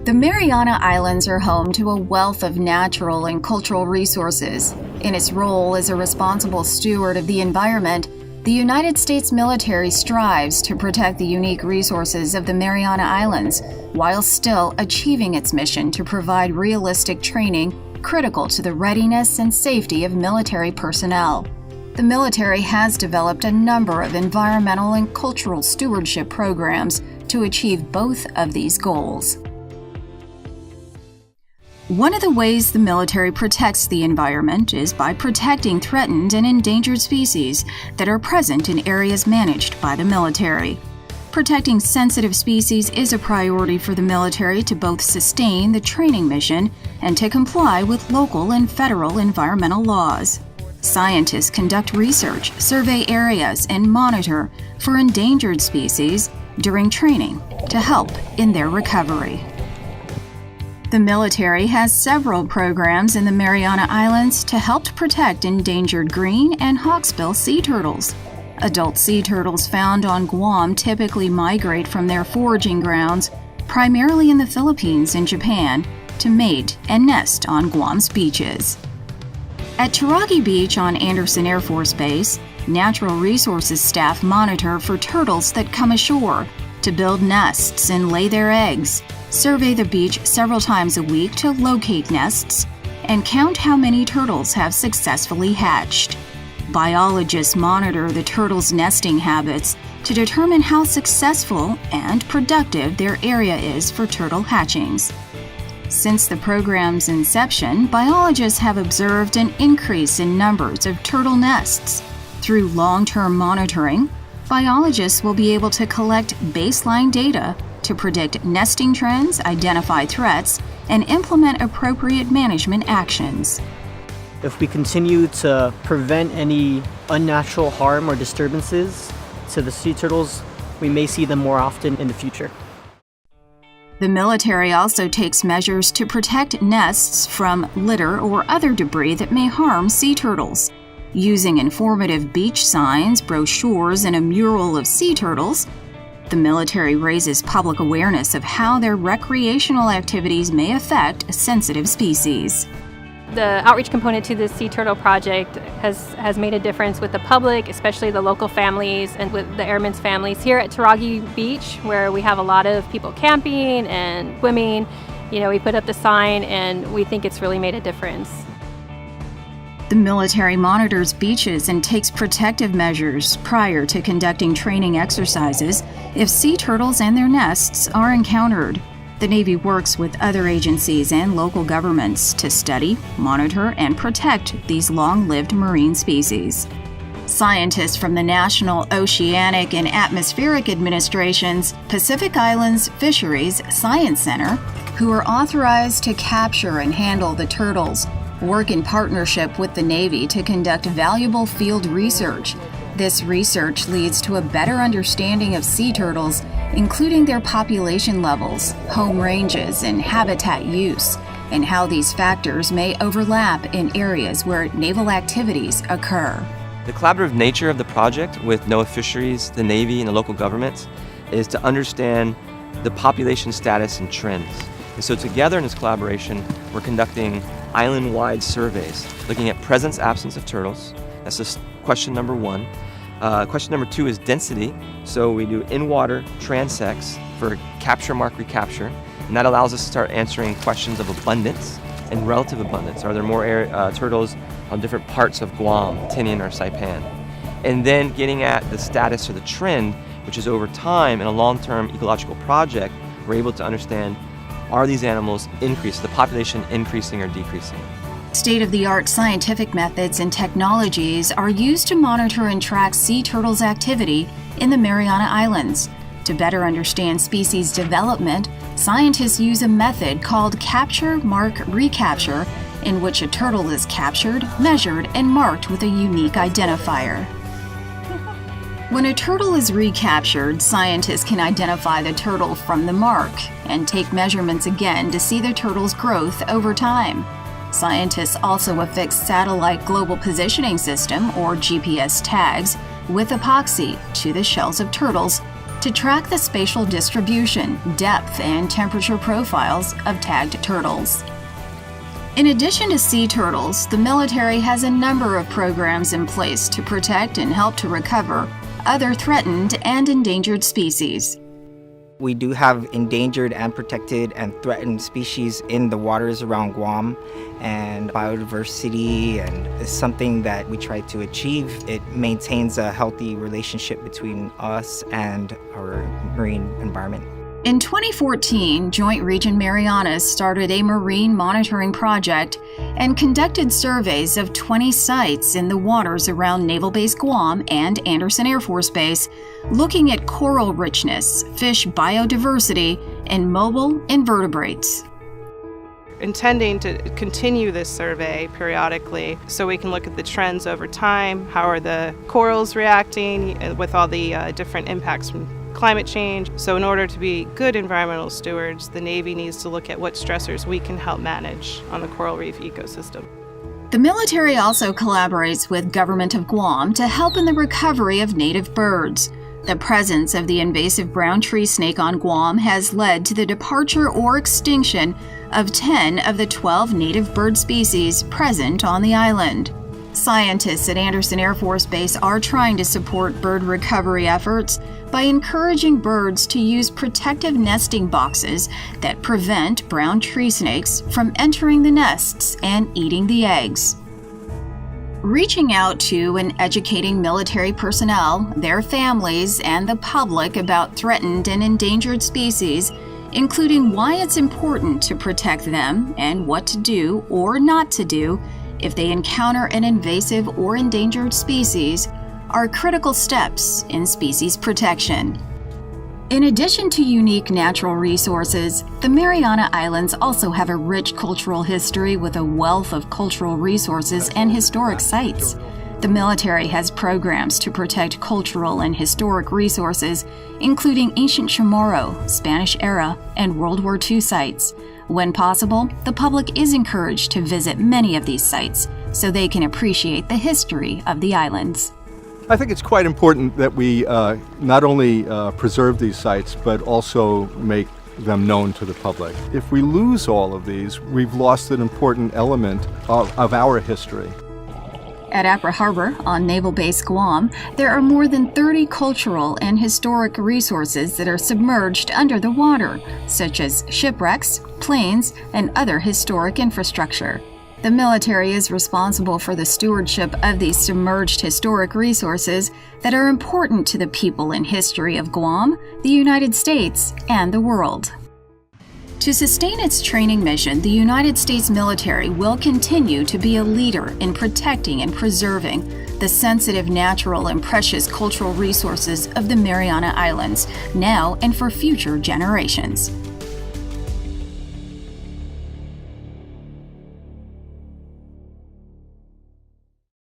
The Mariana Islands are home to a wealth of natural and cultural resources. In its role as a responsible steward of the environment, the United States military strives to protect the unique resources of the Mariana Islands while still achieving its mission to provide realistic training critical to the readiness and safety of military personnel. The military has developed a number of environmental and cultural stewardship programs to achieve both of these goals. One of the ways the military protects the environment is by protecting threatened and endangered species that are present in areas managed by the military. Protecting sensitive species is a priority for the military to both sustain the training mission and to comply with local and federal environmental laws. Scientists conduct research, survey areas, and monitor for endangered species during training to help in their recovery. The military has several programs in the Mariana Islands to help protect endangered green and hawksbill sea turtles. Adult sea turtles found on Guam typically migrate from their foraging grounds, primarily in the Philippines and Japan, to mate and nest on Guam's beaches. At Taragi Beach on Andersen Air Force Base, natural resources staff monitor for turtles that come ashore to build nests and lay their eggs, survey the beach several times a week to locate nests, and count how many turtles have successfully hatched. Biologists monitor the turtles' nesting habits to determine how successful and productive their area is for turtle hatchings. Since the program's inception, biologists have observed an increase in numbers of turtle nests. Through long-term monitoring, biologists will be able to collect baseline data to predict nesting trends, identify threats, and implement appropriate management actions. If we continue to prevent any unnatural harm or disturbances to the sea turtles, we may see them more often in the future. The military also takes measures to protect nests from litter or other debris that may harm sea turtles. Using informative beach signs, brochures, and a mural of sea turtles, the military raises public awareness of how their recreational activities may affect sensitive species. The outreach component to the Sea Turtle Project has made a difference with the public, especially the local families and with the airmen's families. Here at Taragi Beach, where we have a lot of people camping and swimming, we put up the sign and we think it's really made a difference. The military monitors beaches and takes protective measures prior to conducting training exercises if sea turtles and their nests are encountered. The Navy works with other agencies and local governments to study, monitor, and protect these long-lived marine species. Scientists from the National Oceanic and Atmospheric Administration's Pacific Islands Fisheries Science Center, who are authorized to capture and handle the turtles, work in partnership with the Navy to conduct valuable field research. This research leads to a better understanding of sea turtles, including their population levels, home ranges, and habitat use, and how these factors may overlap in areas where naval activities occur. The collaborative nature of the project with NOAA Fisheries, the Navy, and the local governments is to understand the population status and trends. And so together in this collaboration, we're conducting island-wide surveys, looking at presence, absence of turtles. That's just question number one. Question number two is density. So we do in-water transects for capture, mark, recapture. And that allows us to start answering questions of abundance and relative abundance. Are there more turtles on different parts of Guam, Tinian, or Saipan? And then getting at the status or the trend, which is over time in a long-term ecological project, we're able to understand, are these animals increasing, the population increasing or decreasing? State-of-the-art scientific methods and technologies are used to monitor and track sea turtles' activity in the Mariana Islands. To better understand species development, scientists use a method called capture, mark, recapture, in which a turtle is captured, measured, and marked with a unique identifier. When a turtle is recaptured, scientists can identify the turtle from the mark and take measurements again to see the turtle's growth over time. Scientists also affix satellite global positioning system, or GPS tags, with epoxy to the shells of turtles to track the spatial distribution, depth, and temperature profiles of tagged turtles. In addition to sea turtles, the military has a number of programs in place to protect and help to recover other threatened and endangered species. We do have endangered and protected and threatened species in the waters around Guam, and biodiversity and is something that we try to achieve. It maintains a healthy relationship between us and our marine environment. In 2014, Joint Region Marianas started a marine monitoring project and conducted surveys of 20 sites in the waters around Naval Base Guam and Andersen Air Force Base, looking at coral richness, fish biodiversity, and mobile invertebrates. Intending to continue this survey periodically so we can look at the trends over time. How are the corals reacting with all the different impacts from climate change? So in order to be good environmental stewards, the Navy needs to look at what stressors we can help manage on the coral reef ecosystem. The military also collaborates with Government of Guam to help in the recovery of native birds. The presence of the invasive brown tree snake on Guam has led to the departure or extinction of 10 of the 12 native bird species present on the island. Scientists at Andersen Air Force Base are trying to support bird recovery efforts by encouraging birds to use protective nesting boxes that prevent brown tree snakes from entering the nests and eating the eggs. Reaching out to and educating military personnel, their families, and the public about threatened and endangered species, including why it's important to protect them and what to do or not to do if they encounter an invasive or endangered species, are critical steps in species protection. In addition to unique natural resources, the Mariana Islands also have a rich cultural history with a wealth of cultural resources and historic sites. The military has programs to protect cultural and historic resources, including ancient Chamorro, Spanish era, and World War II sites. When possible, the public is encouraged to visit many of these sites so they can appreciate the history of the islands. I think it's quite important that we not only preserve these sites, but also make them known to the public. If we lose all of these, we've lost an important element of our history. At Apra Harbor on Naval Base Guam, there are more than 30 cultural and historic resources that are submerged under the water, such as shipwrecks, planes, and other historic infrastructure. The military is responsible for the stewardship of these submerged historic resources that are important to the people and history of Guam, the United States, and the world. To sustain its training mission, the United States military will continue to be a leader in protecting and preserving the sensitive natural and precious cultural resources of the Mariana Islands, now and for future generations.